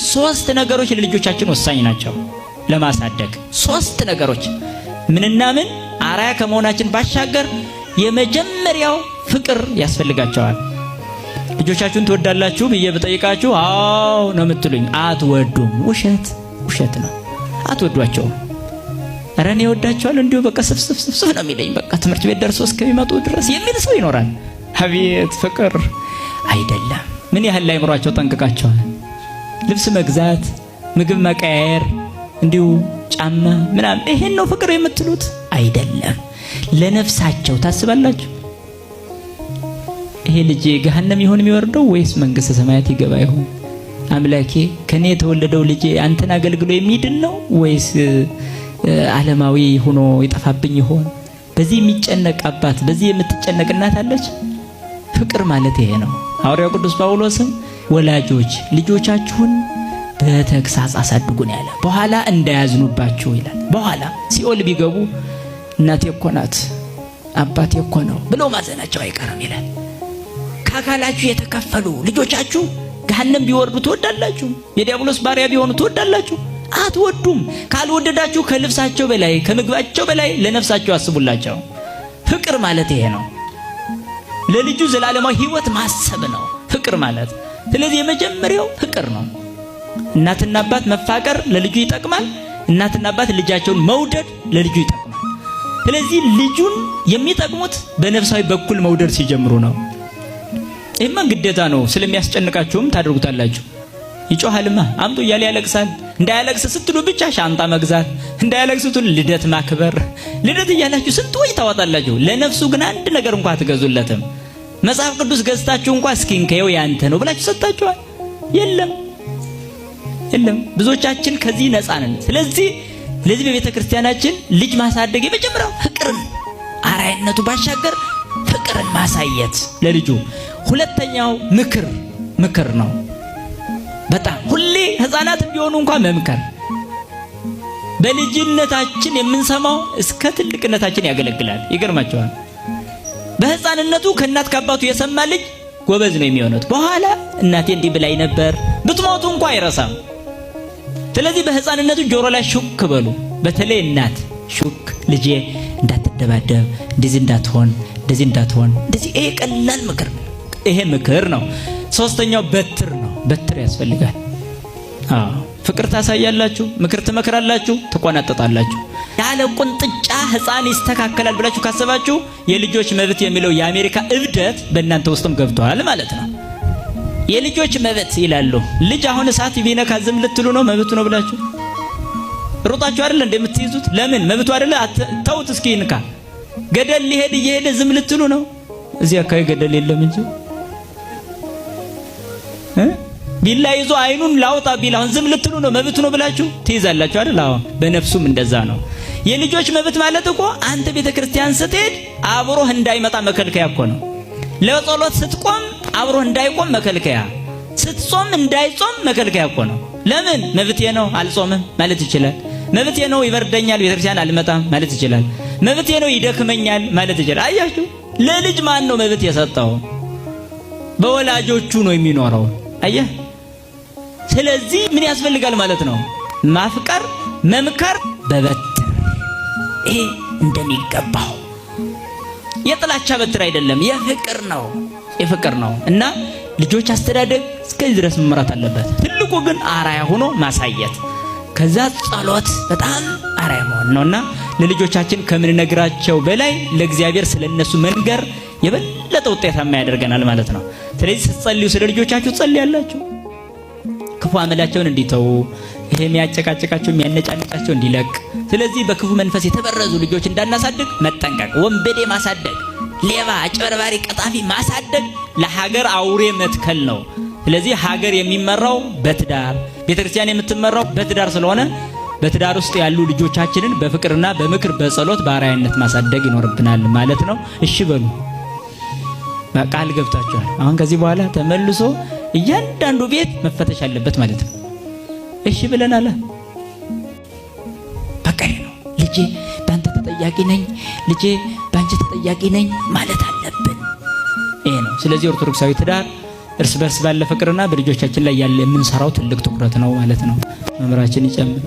ሶስት ነገሮች ለልጆቻችን ወሳኝ ናቸው ለማሳደግ። ሶስት ነገሮች ምንና ምን? አራያ ከመሆናችን ባሻገር የመጀመሪያው ፍቅር ያስፈልጋቸዋል። ልጆቻችሁን ትወዳላችሁ ብዬ ብጠይቃችሁ አዎ ነው የምትሉኝ። አትወዱም። ውሸት ነው። አትወዷቸውም። ኧረ እኔ እወዳቸዋለሁ እንዲሁ በቃ ስፍስፍ ነው የሚለኝ፣ በቃ ትምህርት ቤት ደርሶ እስከሚመጡ ድረስ የሚል ሰው ይኖራል። አቤት ፍቅር አይደለም። ምን ያህል ላይምሯቸው ጠንቅቃቸዋል። ልብስ መግዛት፣ ምግብ መቀያየር፣ እንዲሁ ጫማ ምናምን፣ ይሄን ነው ፍቅር የምትሉት? አይደለም። ለነፍሳቸው ታስባላችሁ። ይሄ ልጅ ገሃነም ይሆን የሚወርደው ወይስ መንግስተ ሰማያት ይገባ ይሆን? አምላኬ ከኔ የተወለደው ልጅ አንተን አገልግሎ የሚድን ነው ወይስ ዓለማዊ ሆኖ ይጠፋብኝ ይሆን? በዚህ የሚጨነቅ አባት፣ በዚህ የምትጨነቅ እናት አለች። ፍቅር ማለት ይሄ ነው። ሐዋርያው ቅዱስ ጳውሎስም ወላጆች ልጆቻችሁን በተግሳጽ አሳድጉን ያለ፣ በኋላ እንዳያዝኑባችሁ ይላል። በኋላ ሲኦል ቢገቡ እናቴ እኮ ናት አባቴ እኮ ነው ብለው ማዘናቸው አይቀርም ይላል። ከአካላችሁ የተከፈሉ ልጆቻችሁ ገሃነም ቢወርዱ ትወዳላችሁ? የዲያብሎስ ባሪያ ቢሆኑ ትወዳላችሁ? አትወዱም። ካልወደዳችሁ ከልብሳቸው በላይ ከምግባቸው በላይ ለነፍሳቸው አስቡላቸው። ፍቅር ማለት ይሄ ነው። ለልጁ ዘላለማዊ ሕይወት ማሰብ ነው ፍቅር ማለት። ስለዚህ የመጀመሪያው ፍቅር ነው። እናትና አባት መፋቀር ለልጁ ይጠቅማል። እናትና አባት ልጃቸውን መውደድ ለልጁ ይጠቅማል። ስለዚህ ልጁን የሚጠቅሙት በነፍሳዊ በኩል መውደድ ሲጀምሩ ነው። ይህማ ግዴታ ነው። ስለሚያስጨንቃችሁም ታደርጉታላችሁ። ይጮሃልማ አምጡ እያለ ያለቅሳል። እንዳያለቅስ ስትሉ ብቻ ሻንጣ መግዛት፣ እንዳያለቅስ ስትሉ ልደት ማክበር፣ ልደት እያላችሁ ስንት ወጪ ታወጣላችሁ። ለነፍሱ ግን አንድ ነገር እንኳን አትገዙለትም። መጽሐፍ ቅዱስ ገዝታችሁ እንኳን እስኪንከየው ያንተ ነው ብላችሁ ሰጣችኋል? የለም። ብዙዎቻችን ከዚህ ነፃ ነን። ስለዚህ በቤተ ክርስቲያናችን ልጅ ማሳደግ የመጀመሪያው ፍቅርን አራያነቱ ባሻገር ፍቅርን ማሳየት ለልጁ። ሁለተኛው ምክር ነው። በጣም ሁሌ ህፃናት ቢሆኑ እንኳን መምከር። በልጅነታችን የምንሰማው እስከ ትልቅነታችን ያገለግላል። ይገርማቸዋል። በህፃንነቱ ከእናት ከአባቱ የሰማ ልጅ ጎበዝ ነው የሚሆነው። በኋላ እናቴ እንዲህ ብላኝ ነበር ብትሞቱ እንኳን አይረሳም። ስለዚህ በህፃንነቱ ጆሮ ላይ ሹክ በሉ። በተለይ እናት ሹክ፣ ልጄ እንዳትደባደብ፣ እንደዚህ እንዳትሆን፣ እንደዚህ። ይሄ ቀላል ምክር ነው። ይሄ ምክር ነው። ሶስተኛው በትር ነው። በትር ያስፈልጋል። ፍቅር ታሳያላችሁ፣ ምክር ትመክራላችሁ፣ ትቆናጠጣላችሁ። ያለ ቁንጥጫ ህፃን ይስተካከላል ብላችሁ ካሰባችሁ የልጆች መብት የሚለው የአሜሪካ እብደት በእናንተ ውስጥም ገብቷል ማለት ነው። የልጆች መብት ይላሉ። ልጅ አሁን እሳት ቢነካ ዝም ልትሉ ነው? መብቱ ነው ብላችሁ ሩጣችሁ አይደል እንደምትይዙት? ለምን መብቱ አይደለ? ተውት እስኪ ይንካ። ገደል ሊሄድ እየሄደ ዝም ልትሉ ነው? እዚህ አካባቢ ገደል የለም እንጂ ቢላ ይዞ አይኑን ላውጣ ቢል አሁን ዝም ልትሉ ነው? መብቱ ነው ብላችሁ ትይዛላችሁ አይደል? አዎ። በነፍሱም እንደዛ ነው። የልጆች መብት ማለት እኮ አንተ ቤተክርስቲያን ስትሄድ አብሮህ እንዳይመጣ መከልከያ እኮ ነው። ለጸሎት ስትቆም አብሮህ እንዳይቆም መከልከያ፣ ስትጾም እንዳይጾም መከልከያ እኮ ነው። ለምን? መብቴ ነው አልጾምም ማለት ይችላል። መብቴ ነው ይበርደኛል ቤተክርስቲያን አልመጣም ማለት ይችላል። መብቴ ነው ይደክመኛል ማለት ይችላል። አያችሁ፣ ለልጅ ማን ነው መብት የሰጠው? በወላጆቹ ነው የሚኖረው። አየህ። ስለዚህ ምን ያስፈልጋል ማለት ነው? ማፍቀር፣ መምከር በበትር። ይሄ እንደሚገባው የጥላቻ በትር አይደለም፣ የፍቅር ነው። እና ልጆች አስተዳደግ እስከዚህ ድረስ መመራት አለበት። ትልቁ ግን አራያ ሆኖ ማሳየት፣ ከዛ ጸሎት በጣም አራያ መሆን ነውና ለልጆቻችን ከምንነግራቸው በላይ ለእግዚአብሔር ስለነሱ መንገር የበለጠ ውጤታማ ያደርገናል ማለት ነው። ስለዚህ ስትጸልዩ ስለ ልጆቻችሁ ጸልያላችሁ። ክፉ አመላቸውን እንዲተው፣ ይሄ የሚያጨቃጨቃቸው የሚያነጫነጫቸው እንዲለቅ። ስለዚህ በክፉ መንፈስ የተበረዙ ልጆች እንዳናሳድግ መጠንቀቅ። ወንበዴ ማሳደግ፣ ሌባ፣ አጭበርባሪ፣ ቀጣፊ ማሳደግ ለሀገር አውሬ መትከል ነው። ስለዚህ ሀገር የሚመራው በትዳር፣ ቤተክርስቲያን የምትመራው በትዳር ስለሆነ በትዳር ውስጥ ያሉ ልጆቻችንን በፍቅርና በምክር በጸሎት በአርአያነት ማሳደግ ይኖርብናል ማለት ነው። እሺ በሉ። ቃል ገብታችኋል። አሁን ከዚህ በኋላ ተመልሶ እያንዳንዱ ቤት መፈተሽ አለበት ማለት ነው። እሺ ብለናል። በቃ ነው። ልጄ ባንተ ተጠያቂ ነኝ፣ ልጄ ባንቺ ተጠያቂ ነኝ ማለት አለብን። ይሄ ነው። ስለዚህ ኦርቶዶክሳዊ ትዳር እርስ በርስ ባለ ፍቅርና በልጆቻችን ላይ ያለ የምንሰራው ትልቅ ትኩረት ነው ማለት ነው። መምህራችን ይጨምር።